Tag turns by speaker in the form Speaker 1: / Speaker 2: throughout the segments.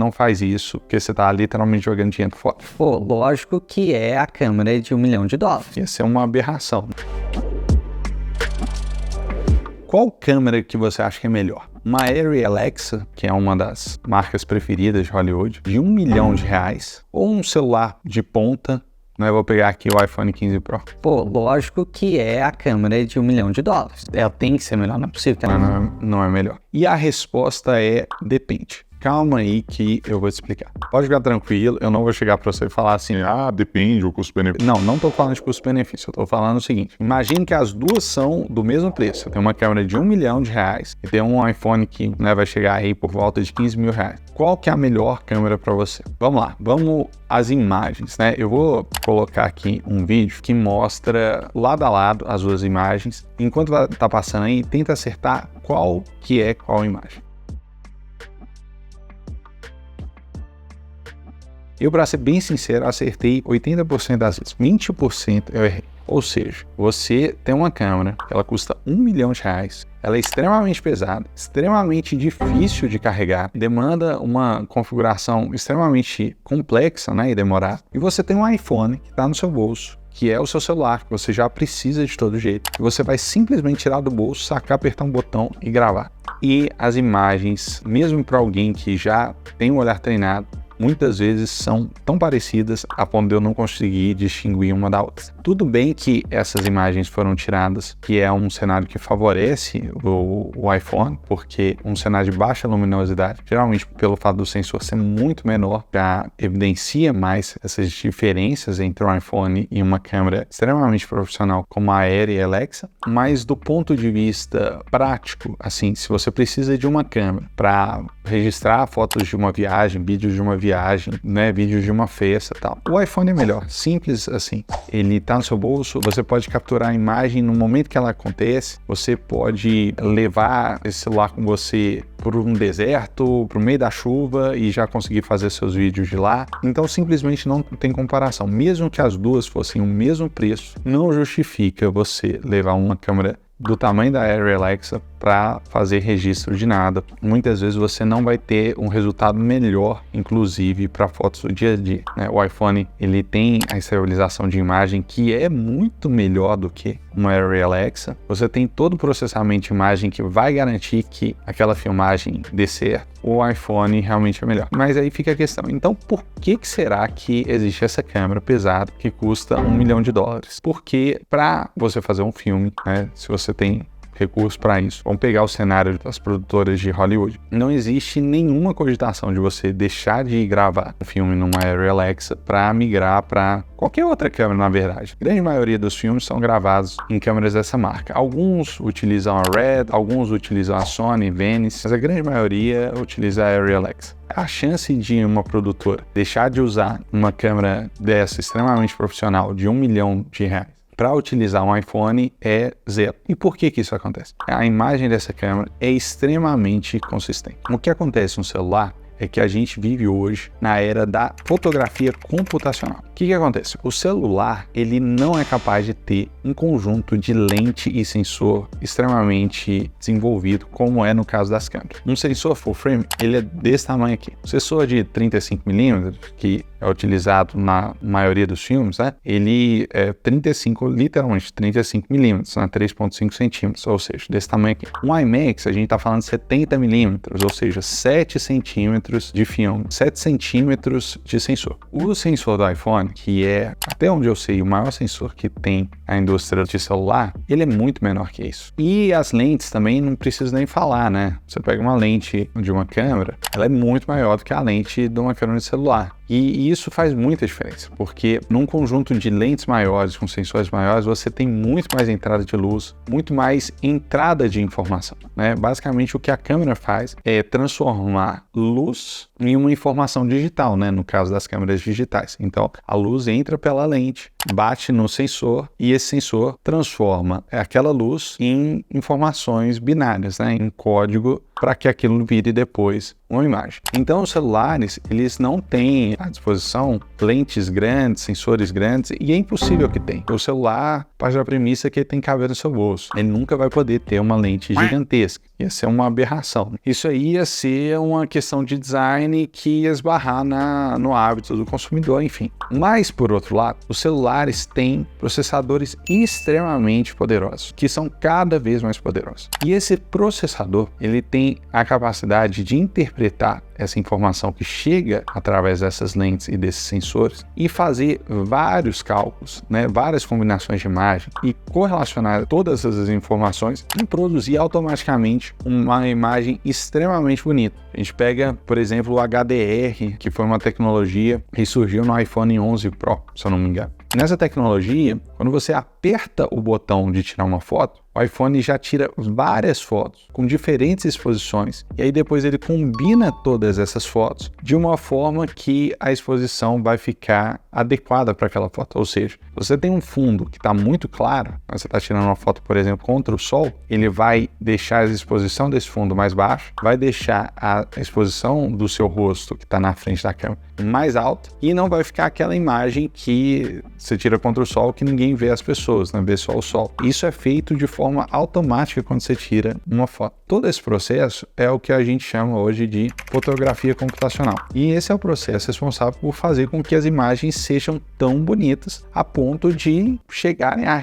Speaker 1: não faz isso, porque você tá literalmente jogando dinheiro fora.
Speaker 2: Pô, lógico que é a câmera de $1 milhão.
Speaker 1: Isso é uma aberração. Qual câmera que você acha que é melhor? Uma Arri Alexa, que é uma das marcas preferidas de Hollywood, de R$1 milhão, ou um celular de ponta, né? Vou pegar aqui o iPhone 15 Pro.
Speaker 2: Pô, lógico que é a câmera de $1 milhão. Ela tem que ser melhor, não é possível que ela
Speaker 1: não é melhor. E a resposta é depende. Calma aí que eu vou te explicar. Pode ficar tranquilo, eu não vou chegar pra você e falar assim, depende o custo-benefício. Não tô falando de custo-benefício, eu tô falando o seguinte, imagine que as duas são do mesmo preço. Tem uma câmera de R$1 milhão e tem um iPhone que, né, vai chegar aí por volta de R$15 mil. Qual que é a melhor câmera pra você? Vamos lá, vamos às imagens, né? Eu vou colocar aqui um vídeo que mostra lado a lado as duas imagens. Enquanto tá passando aí, tenta acertar qual que é qual imagem. Eu, para ser bem sincero, acertei 80% das vezes, 20% eu errei. Ou seja, você tem uma câmera, ela custa R$1 milhão, ela é extremamente pesada, extremamente difícil de carregar, demanda uma configuração extremamente complexa, né, e demorada. E você tem um iPhone que está no seu bolso, que é o seu celular, que você já precisa de todo jeito. E você vai simplesmente tirar do bolso, sacar, apertar um botão e gravar. E as imagens, mesmo para alguém que já tem um olhar treinado, muitas vezes são tão parecidas a ponto de eu não conseguir distinguir uma da outra. Tudo bem que essas imagens foram tiradas, que é um cenário que favorece o iPhone, porque um cenário de baixa luminosidade, geralmente pelo fato do sensor ser muito menor, já evidencia mais essas diferenças entre um iPhone e uma câmera extremamente profissional como a Arri Alexa, mas do ponto de vista prático, assim, se você precisa de uma câmera para registrar fotos de uma viagem, vídeos de uma viagem, né, vídeos de uma festa e tal, o iPhone é melhor, simples assim. Ele tá no seu bolso, você pode capturar a imagem no momento que ela acontece, você pode levar esse celular com você por um deserto, pro meio da chuva e já conseguir fazer seus vídeos de lá. Então simplesmente não tem comparação. Mesmo que as duas fossem o mesmo preço, não justifica você levar uma câmera do tamanho da Arri Alexa para fazer registro de nada. Muitas vezes você não vai ter um resultado melhor, inclusive para fotos do dia a dia, né? O iPhone, ele tem a estabilização de imagem que é muito melhor do que uma Arri Alexa. Você tem todo o processamento de imagem que vai garantir que aquela filmagem dê certo. O iPhone realmente é melhor. Mas aí fica a questão, então por que será que existe essa câmera pesada que custa $1 milhão? Porque para você fazer um filme, né, se você tem recurso para isso. Vamos pegar o cenário das produtoras de Hollywood. Não existe nenhuma cogitação de você deixar de gravar um filme numa Arri Alexa para migrar para qualquer outra câmera, na verdade. A grande maioria dos filmes são gravados em câmeras dessa marca. Alguns utilizam a Red, alguns utilizam a Sony, Venice, mas a grande maioria utiliza a Arri Alexa. A chance de uma produtora deixar de usar uma câmera dessa extremamente profissional de R$1 milhão para utilizar um iPhone é zero. E por que isso acontece? A imagem dessa câmera é extremamente consistente. O que acontece no celular é que a gente vive hoje na era da fotografia computacional. O que acontece? O celular, ele não é capaz de ter um conjunto de lente e sensor extremamente desenvolvido, como é no caso das câmeras. Um sensor full frame, ele é desse tamanho aqui. O sensor de 35mm, que é utilizado na maioria dos filmes, né? Ele é literalmente 35mm, né? 3,5 centímetros, ou seja, desse tamanho aqui. Um IMAX, a gente está falando de 70mm, ou seja, 7 centímetros de filme, 7 centímetros de sensor. O sensor do iPhone, que é, até onde eu sei, o maior sensor que tem a indústria de celular, ele é muito menor que isso. E as lentes também não preciso nem falar, né? Você pega uma lente de uma câmera, ela é muito maior do que a lente de uma câmera de celular. E isso faz muita diferença, porque num conjunto de lentes maiores, com sensores maiores, você tem muito mais entrada de luz, muito mais entrada de informação, né? Basicamente, o que a câmera faz é transformar luz em uma informação digital, né? No caso das câmeras digitais. Então, a luz entra pela lente, bate no sensor e esse sensor transforma aquela luz em informações binárias, né? Em código para que aquilo vire depois uma imagem. Então, os celulares, eles não têm à disposição lentes grandes, sensores grandes, e é impossível que tenha. O celular parte da premissa que ele tem que caber no seu bolso. Ele nunca vai poder ter uma lente gigantesca. Ia ser uma aberração. Isso aí ia ser uma questão de design que ia esbarrar no hábito do consumidor, enfim. Mas, por outro lado, os celulares têm processadores extremamente poderosos, que são cada vez mais poderosos. E esse processador, ele tem a capacidade de interpretar essa informação que chega através dessas lentes e desses sensores e fazer vários cálculos, várias combinações de imagem e correlacionar todas essas informações e produzir automaticamente uma imagem extremamente bonita. A gente pega, por exemplo, o HDR, que foi uma tecnologia que surgiu no iPhone 11 Pro, se eu não me engano. Nessa tecnologia, quando você aperta o botão de tirar uma foto, o iPhone já tira várias fotos com diferentes exposições e aí depois ele combina todas essas fotos de uma forma que a exposição vai ficar adequada para aquela foto. Ou seja, você tem um fundo que está muito claro, você está tirando uma foto, por exemplo, contra o sol, ele vai deixar a exposição desse fundo mais baixa, vai deixar a exposição do seu rosto que está na frente da câmera mais alta e não vai ficar aquela imagem que você tira contra o sol que ninguém vê as pessoas, vê só o sol. Isso é feito de forma automática quando você tira uma foto. Todo esse processo é o que a gente chama hoje de fotografia computacional. E esse é o processo responsável por fazer com que as imagens sejam tão bonitas a ponto de chegarem a...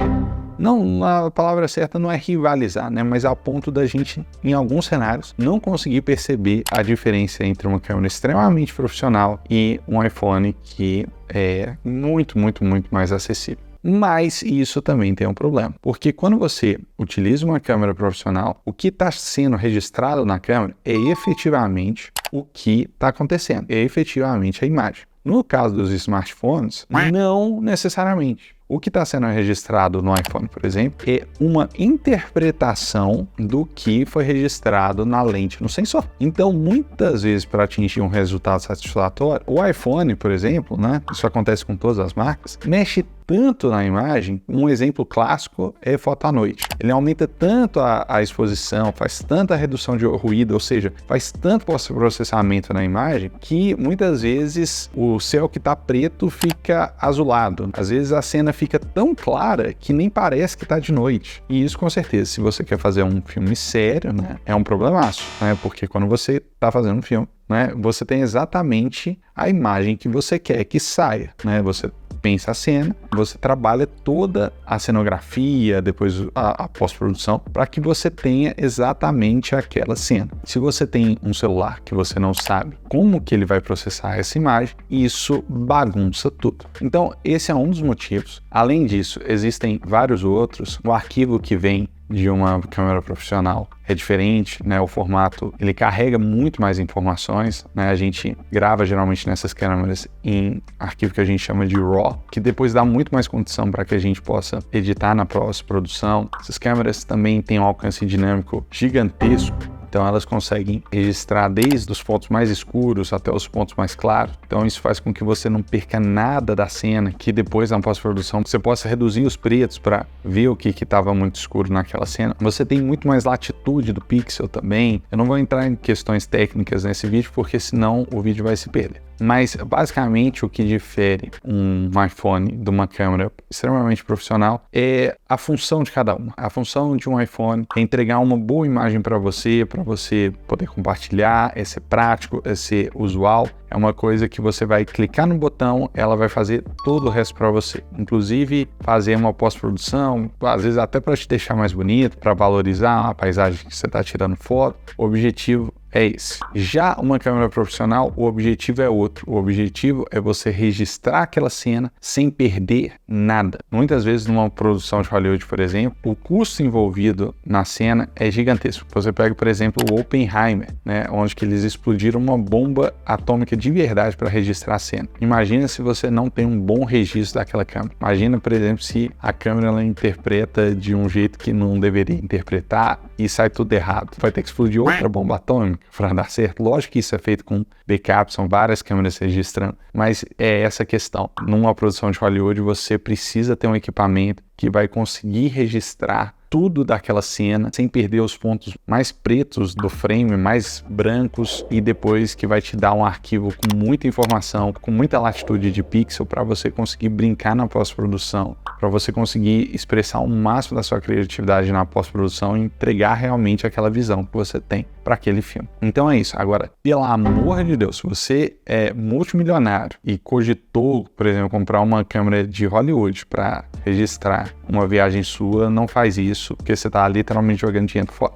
Speaker 1: Não, a palavra certa não é rivalizar, mas ao ponto da gente, em alguns cenários, não conseguir perceber a diferença entre uma câmera extremamente profissional e um iPhone que é muito, muito, muito mais acessível. Mas isso também tem um problema, porque quando você utiliza uma câmera profissional, o que está sendo registrado na câmera é efetivamente o que está acontecendo, é efetivamente a imagem. No caso dos smartphones, não necessariamente. O que está sendo registrado no iPhone, por exemplo, é uma interpretação do que foi registrado na lente no sensor. Então, muitas vezes, para atingir um resultado satisfatório, o iPhone, por exemplo, isso acontece com todas as marcas, mexe tanto na imagem. Um exemplo clássico é foto à noite. Ele aumenta tanto a exposição, faz tanta redução de ruído, ou seja, faz tanto processamento na imagem que muitas vezes o céu que está preto fica azulado. Às vezes a cena fica tão clara que nem parece que está de noite. E isso, com certeza, se você quer fazer um filme sério, é um problemaço, porque quando você está fazendo um filme, você tem exatamente a imagem que você quer que saia, Você pensa a cena, você trabalha toda a cenografia, depois a pós-produção, para que você tenha exatamente aquela cena. Se você tem um celular que você não sabe como que ele vai processar essa imagem, isso bagunça tudo. Então, esse é um dos motivos. Além disso, existem vários outros. O arquivo que vem de uma câmera profissional é diferente, o formato, ele carrega muito mais informações, a gente grava geralmente nessas câmeras em arquivo que a gente chama de RAW, que depois dá muito mais condição para que a gente possa editar na pós-produção. Essas câmeras também têm um alcance dinâmico gigantesco, então elas conseguem registrar desde os pontos mais escuros até os pontos mais claros. Então isso faz com que você não perca nada da cena, que depois na pós-produção você possa reduzir os pretos para ver o que estava muito escuro naquela cena. Você tem muito mais latitude do pixel também. Eu não vou entrar em questões técnicas nesse vídeo, porque senão o vídeo vai se perder. Mas basicamente o que difere um iPhone de uma câmera extremamente profissional é a função de cada uma. A função de um iPhone é entregar uma boa imagem para você poder compartilhar, é ser prático, é ser usual. É uma coisa que você vai clicar no botão, ela vai fazer todo o resto para você. Inclusive fazer uma pós-produção, às vezes até para te deixar mais bonito, para valorizar a paisagem que você está tirando foto. O objetivo é esse. Já uma câmera profissional, o objetivo é outro. O objetivo é você registrar aquela cena sem perder nada. Muitas vezes numa produção de Hollywood, por exemplo, o custo envolvido na cena é gigantesco. Você pega, por exemplo, o Oppenheimer, onde que eles explodiram uma bomba atômica de verdade para registrar a cena. Imagina se você não tem um bom registro daquela câmera. Imagina, por exemplo, se a câmera ela interpreta de um jeito que não deveria interpretar e sai tudo errado. Vai ter que explodir outra bomba atômica para dar certo. Lógico que isso é feito com backup, são várias câmeras registrando, mas é essa questão. Numa produção de Hollywood, você precisa ter um equipamento que vai conseguir registrar tudo daquela cena, sem perder os pontos mais pretos do frame, mais brancos, e depois que vai te dar um arquivo com muita informação, com muita latitude de pixel para você conseguir brincar na pós-produção, para você conseguir expressar o máximo da sua criatividade na pós-produção e entregar realmente aquela visão que você tem para aquele filme. Então é isso. Agora, pelo amor de Deus, se você é multimilionário e cogitou, por exemplo, comprar uma câmera de Hollywood para registrar uma viagem sua, não faz isso, porque você está literalmente jogando dinheiro fora.